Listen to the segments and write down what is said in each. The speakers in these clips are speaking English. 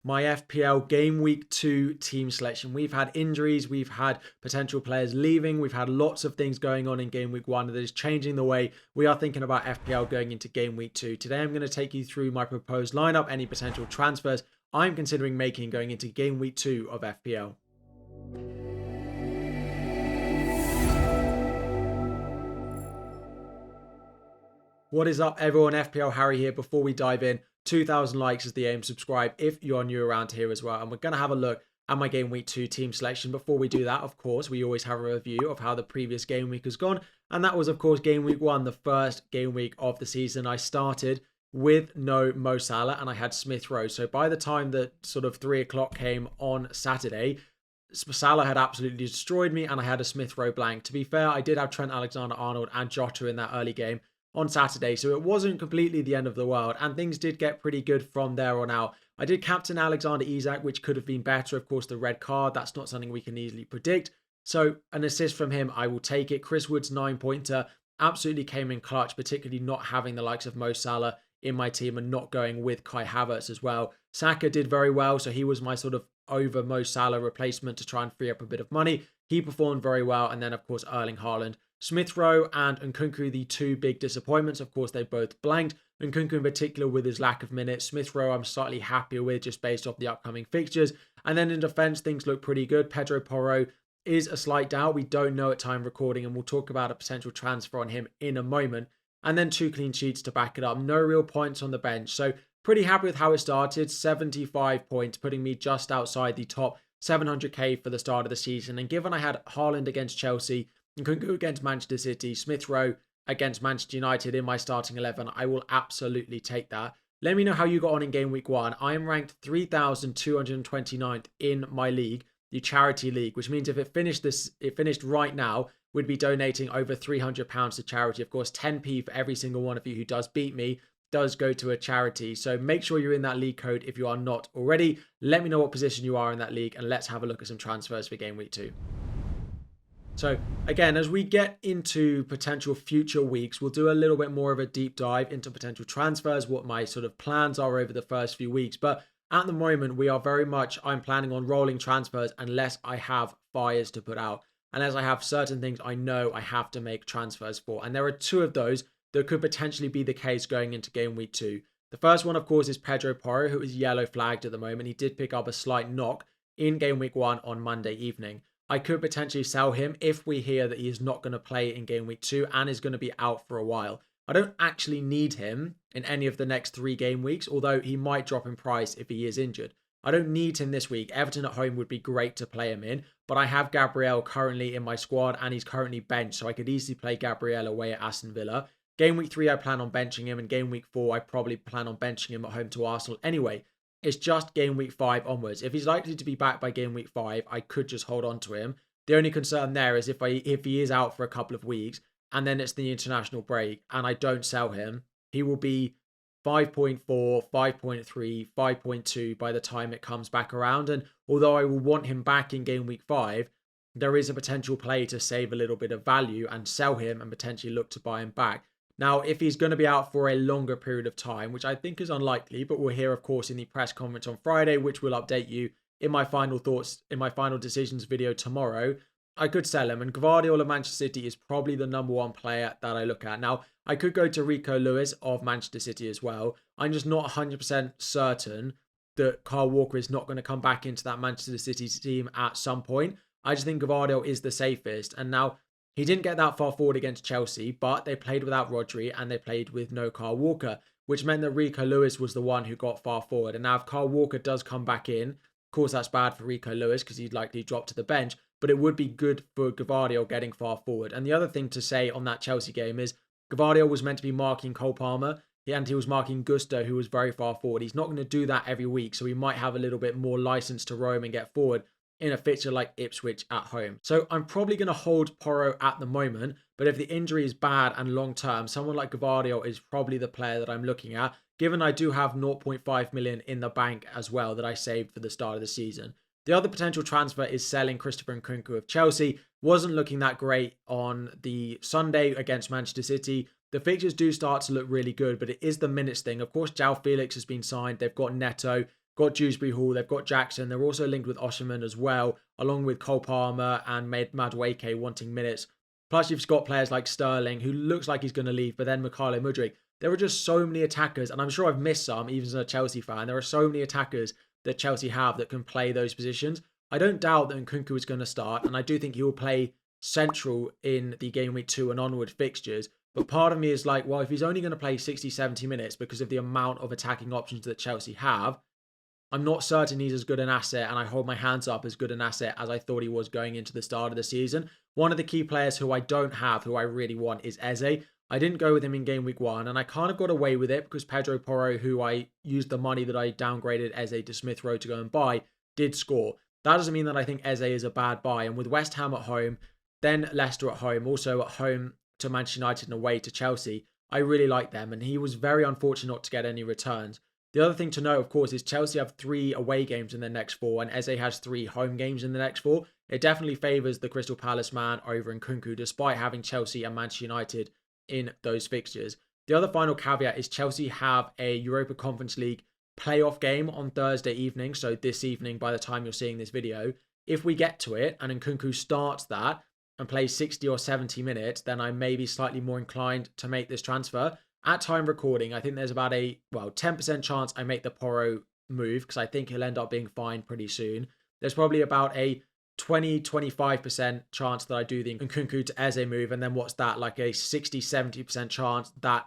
my FPL Game Week 2 team selection. We've had injuries, we've had potential players leaving, we've had lots of things going on in Game Week 1 that is changing the way we are thinking about FPL going into Game Week 2. Today I'm going to take you through my proposed lineup, any potential transfers I'm considering making going into Game Week 2 of FPL. What is up everyone, FPL Harry here. Before we dive in, 2,000 likes is the aim. Subscribe if you're new around here as well. And we're going to have a look at my Game Week 2 team selection. Before we do that, of course, we always have a review of how the previous game week has gone. And that was, of course, Game Week 1, the first game week of the season. I started with no Mo Salah and I had Smith Rowe. So by the time that sort of 3 o'clock came on Saturday, Salah had absolutely destroyed me and I had a Smith Rowe blank. To be fair, I did have Trent Alexander-Arnold and Jota in that early game on Saturday, so it wasn't completely the end of the world, and things did get pretty good from there on out. I did captain Alexander Isak, which could have been better. Of course, the red card, that's not something we can easily predict. So an assist from him, I will take it. Chris Wood's 9-pointer absolutely came in clutch, particularly not having the likes of Mo Salah in my team and not going with Kai Havertz as well. Saka did very well, so he was my sort of over Mo Salah replacement to try and free up a bit of money. He performed very well, and then of course Erling Haaland. Smith Rowe and Nkunku, the two big disappointments. Of course, they both blanked. Nkunku in particular with his lack of minutes. Smith Rowe I'm slightly happier with just based off the upcoming fixtures. And then in defence, things look pretty good. Pedro Porro is a slight doubt. We don't know at time recording, and we'll talk about a potential transfer on him in a moment. And then 2 clean sheets to back it up. No real points on the bench. So pretty happy with how it started. 75 points, putting me just outside the top 700k for the start of the season. And given I had Haaland against Chelsea, Nkunku against Manchester City, Smith Rowe against Manchester United in my starting 11, I will absolutely take that. Let me know how you got on in Game Week 1. I am ranked 3,229th in my league, the charity league, which means if it finished right now, we'd be donating over £300 to charity. Of course, 10p for every single one of you who does beat me does go to a charity. So make sure you're in that league code if you are not already. Let me know what position you are in that league, and let's have a look at some transfers for Game Week 2. So again, as we get into potential future weeks, we'll do a little bit more of a deep dive into potential transfers, what my sort of plans are over the first few weeks. But at the moment, we are very much, I'm planning on rolling transfers unless I have fires to put out. Unless I have certain things I know I have to make transfers for. And there are 2 of those that could potentially be the case going into Game Week 2. The first one, of course, is Pedro Porro, who is yellow flagged at the moment. He did pick up a slight knock in Game Week 1 on Monday evening. I could potentially sell him if we hear that he is not going to play in Game Week 2 and is going to be out for a while. I don't actually need him in any of the next 3 game weeks, although he might drop in price if he is injured. I don't need him this week. Everton at home would be great to play him in, but I have Gabriel currently in my squad and he's currently benched, so I could easily play Gabriel away at Aston Villa. Game Week 3, I plan on benching him, and Game Week 4, I probably plan on benching him at home to Arsenal anyway. It's just Game Week 5 onwards. If he's likely to be back by Game Week 5, I could just hold on to him. The only concern there is if he is out for a couple of weeks and then it's the international break and I don't sell him, he will be 5.4, 5.3, 5.2 by the time it comes back around. And although I will want him back in Game Week 5, there is a potential play to save a little bit of value and sell him and potentially look to buy him back. Now, if he's going to be out for a longer period of time, which I think is unlikely, but we'll hear, of course, in the press conference on Friday, which will update you in my final thoughts, in my final decisions video tomorrow, I could sell him. And Gvardiol of Manchester City is probably the number 1 player that I look at. Now, I could go to Rico Lewis of Manchester City as well. I'm just not 100% certain that Kyle Walker is not going to come back into that Manchester City team at some point. I just think Gvardiol is the safest. And now, he didn't get that far forward against Chelsea, but they played without Rodri and they played with no Kyle Walker, which meant that Rico Lewis was the one who got far forward. And now if Kyle Walker does come back in, of course, that's bad for Rico Lewis because he'd likely drop to the bench, but it would be good for Gvardiol getting far forward. And the other thing to say on that Chelsea game is Gvardiol was meant to be marking Cole Palmer and he was marking Gusto, who was very far forward. He's not going to do that every week, so he might have a little bit more license to roam and get forward in a fixture like Ipswich at home. So I'm probably going to hold Porro at the moment, but if the injury is bad and long term, someone like Gvardiol is probably the player that I'm looking at, given I do have 0.5 million in the bank as well that I saved for the start of the season. The other potential transfer is selling Christopher Nkunku of Chelsea. Wasn't looking that great on the Sunday against Manchester City. The fixtures do start to look really good, but it is the minutes thing. Of course, João Felix has been signed. They've got Neto, got Dewsbury Hall, they've got Jackson. They're also linked with Osimhen as well, along with Cole Palmer and Madueke wanting minutes. Plus, you've got players like Sterling, who looks like he's going to leave, but then Mykhailo Mudryk. There are just so many attackers, and I'm sure I've missed some, even as a Chelsea fan. There are so many attackers that Chelsea have that can play those positions. I don't doubt that Nkunku is going to start, and I do think he will play central in the game week 2 and onward fixtures. But part of me is like, well, if he's only going to play 60, 70 minutes because of the amount of attacking options that Chelsea have, I'm not certain he's as good an asset, and I hold my hands up as good an asset as I thought he was going into the start of the season. One of the key players who I don't have, who I really want, is Eze. I didn't go with him in game week 1, and I kind of got away with it because Pedro Porro, who I used the money that I downgraded Eze to Smith Rowe to go and buy, did score. That doesn't mean that I think Eze is a bad buy, and with West Ham at home, then Leicester at home, also at home to Manchester United and away to Chelsea, I really like them, and he was very unfortunate not to get any returns. The other thing to note, of course, is Chelsea have 3 away games in their next 4, and Eze has 3 home games in the next 4. It definitely favours the Crystal Palace man over Nkunku, despite having Chelsea and Manchester United in those fixtures. The other final caveat is Chelsea have a Europa Conference League playoff game on Thursday evening, so this evening by the time you're seeing this video. If we get to it and Nkunku starts that and plays 60 or 70 minutes, then I may be slightly more inclined to make this transfer. At time recording, I think there's about a 10% chance I make the Porro move because I think he'll end up being fine pretty soon. There's probably about a 20-25% chance that I do the Nkunku to Eze move, and then what's that, like a 60-70% chance that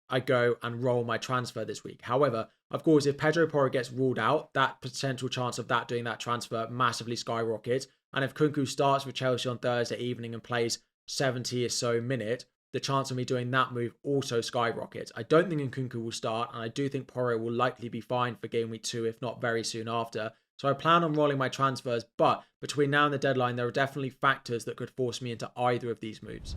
I go and roll my transfer this week. However, of course, if Pedro Porro gets ruled out, that potential chance of that doing that transfer massively skyrockets. And if Nkunku starts for Chelsea on Thursday evening and plays 70 or so minutes, the chance of me doing that move also skyrockets. I don't think Nkunku will start, and I do think Porro will likely be fine for game week 2, if not very soon after. So I plan on rolling my transfers, but between now and the deadline, there are definitely factors that could force me into either of these moves.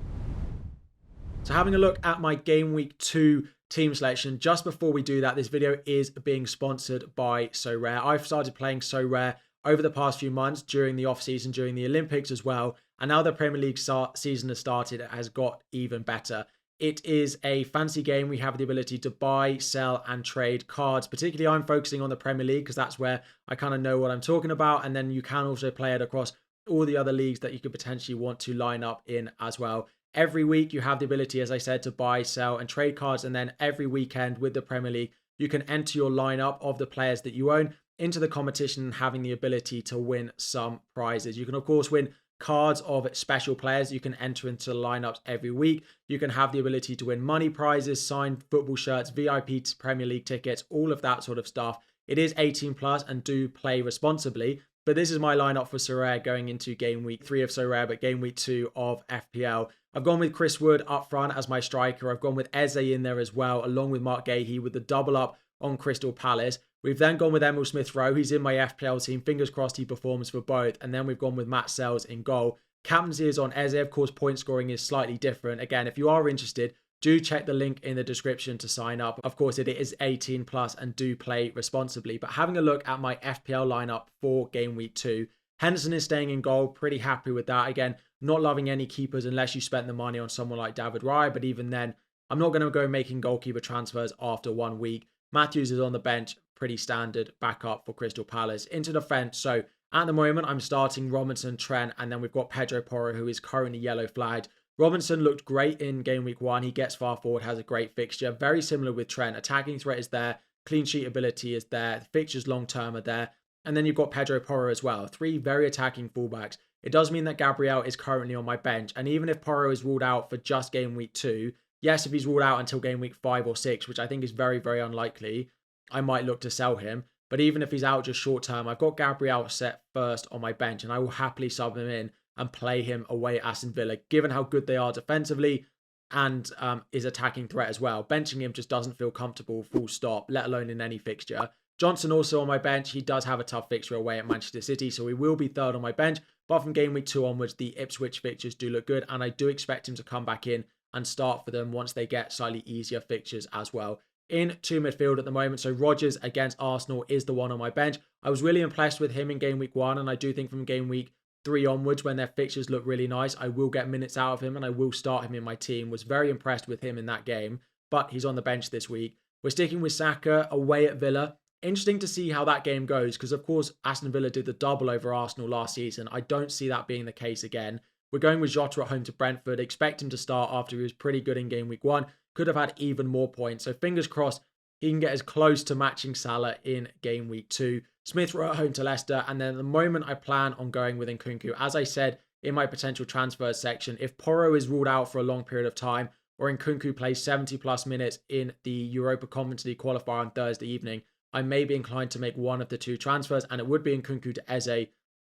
So having a look at my game week 2 team selection, just before we do that, this video is being sponsored by Sorare. I've started playing Sorare over the past few months during the off-season, during the Olympics as well. And now the Premier League season has started, it has got even better. It is a fancy game. We have the ability to buy, sell, and trade cards. Particularly, I'm focusing on the Premier League because that's where I kind of know what I'm talking about. And then you can also play it across all the other leagues that you could potentially want to line up in as well. Every week, you have the ability, as I said, to buy, sell, and trade cards. And then every weekend with the Premier League, you can enter your lineup of the players that you own into the competition, having the ability to win some prizes. You can, of course, win cards of special players you can enter into the lineups every week. You can have the ability to win money prizes, signed football shirts, VIP Premier League tickets, all of that sort of stuff. It is 18 plus and do play responsibly. But this is my lineup for Sorare going into game week 3 of Sorare, but game week 2 of FPL. I've gone with Chris Wood up front as my striker. I've gone with Eze in there as well, along with Mark Gahey with the double up on Crystal Palace. We've then gone with Emil Smith Rowe. He's in my FPL team. Fingers crossed he performs for both. And then we've gone with Matt Sells in goal. Captaincy is on Eze. Of course, point scoring is slightly different. Again, if you are interested, do check the link in the description to sign up. Of course, it is 18 plus and do play responsibly. But having a look at my FPL lineup for game week 2, Henderson is staying in goal. Pretty happy with that. Again, not loving any keepers unless you spent the money on someone like David Raya. But even then, I'm not going to go making goalkeeper transfers after 1 week. Matthews is on the bench. Pretty standard backup for Crystal Palace. Into defence, so at the moment I'm starting Robinson, Trent, and then we've got Pedro Porro, who is currently yellow flagged. Robinson looked great in game week 1. He gets far forward, has a great fixture. Very similar with Trent. Attacking threat is there. Clean sheet ability is there. The fixtures long term are there. And then you've got Pedro Porro as well. 3 very attacking fullbacks. It does mean that Gabriel is currently on my bench. And even if Porro is ruled out for just game week 2, yes, if he's ruled out until game week 5 or 6, which I think is very, very unlikely, I might look to sell him. But even if he's out just short term, I've got Gabriel set first on my bench, and I will happily sub him in and play him away at Aston Villa, given how good they are defensively and his attacking threat as well. Benching him just doesn't feel comfortable, full stop, let alone in any fixture. Johnson also on my bench. He does have a tough fixture away at Manchester City, so he will be third on my bench. But from game week 2 onwards, the Ipswich fixtures do look good, and I do expect him to come back in and start for them once they get slightly easier fixtures as well. Into midfield at the moment, so Rodgers against Arsenal is the one on my bench. I was really impressed with him in game week 1, and I do think from game week 3 onwards, when their fixtures look really nice, I will get minutes out of him and I will start him in my team. Was very impressed with him in that game, but he's on the bench this week. We're sticking with Saka away at Villa. Interesting to see how that game goes because, of course, Aston Villa did the double over Arsenal last season. I don't see that being the case again. We're going with Jota at home to Brentford. Expect him to start after he was pretty good in game week 1. Could have had even more points. So fingers crossed he can get as close to matching Salah in game week 2. Smith Rowe at home to Leicester. And then at the moment I plan on going with Nkunku. As I said in my potential transfers section, if Porro is ruled out for a long period of time or Nkunku plays 70 plus minutes in the Europa Conference League qualifier on Thursday evening, I may be inclined to make one of the 2 transfers, and it would be Nkunku to Eze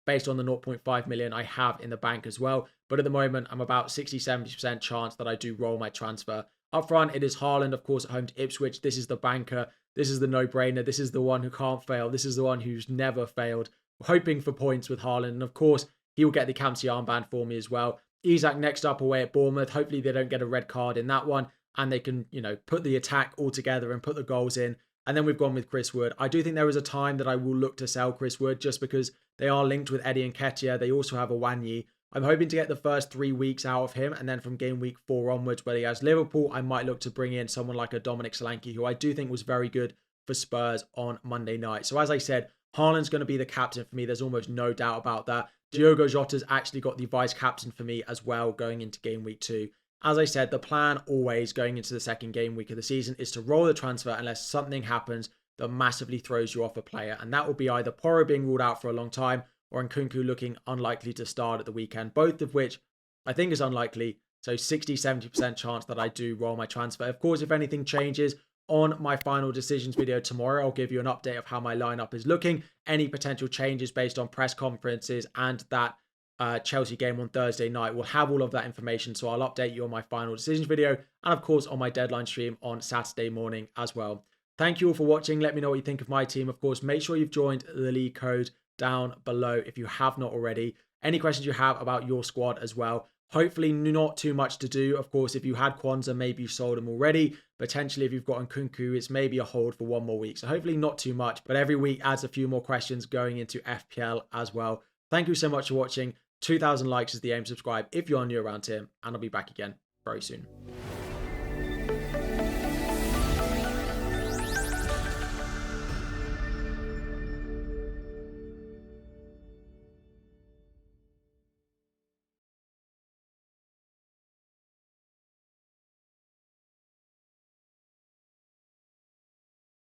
based on the 0.5 million I have in the bank as well. But at the moment, I'm about 60-70% chance that I do roll my transfer. Up front, it is Haaland, of course, at home to Ipswich. This is the banker. This is the no-brainer. This is the one who can't fail. This is the one who's never failed. Hoping for points with Haaland. And of course, he will get the Campsey armband for me as well. Isak next up away at Bournemouth. Hopefully they don't get a red card in that one. And they can, put the attack all together and put the goals in. And then we've gone with Chris Wood. I do think there is a time that I will look to sell Chris Wood just because they are linked with Eddie and Nketiah. They also have a Wanyi. I'm hoping to get the first 3 weeks out of him. And then from game week 4 onwards, where he has Liverpool, I might look to bring in someone like a Dominic Solanke, who I do think was very good for Spurs on Monday night. So as I said, Haaland's going to be the captain for me. There's almost no doubt about that. Diogo Jota's actually got the vice captain for me as well going into game week 2. As I said, the plan always going into the second game week of the season is to roll the transfer unless something happens that massively throws you off a player. And that will be either Porro being ruled out for a long time or Nkunku looking unlikely to start at the weekend, both of which I think is unlikely. So 60-70% chance that I do roll my transfer. Of course, if anything changes on my final decisions video tomorrow, I'll give you an update of how my lineup is looking, any potential changes based on press conferences and that Chelsea game on Thursday night. We'll have all of that information, so I'll update you on my final decisions video and of course on my deadline stream on Saturday morning as well. Thank you all for watching. Let me know what you think of my team. Of course, make sure you've joined the league code down below if you have not already. Any questions you have about your squad as well. Hopefully not too much to do. Of course, if you had Kwanzaa, maybe you sold them already. Potentially, if you've got Nkunku, it's maybe a hold for 1 more week. So hopefully not too much, but every week adds a few more questions going into FPL as well. Thank you so much for watching. 2,000 likes is the aim. Subscribe if you're new around here, and I'll be back again very soon.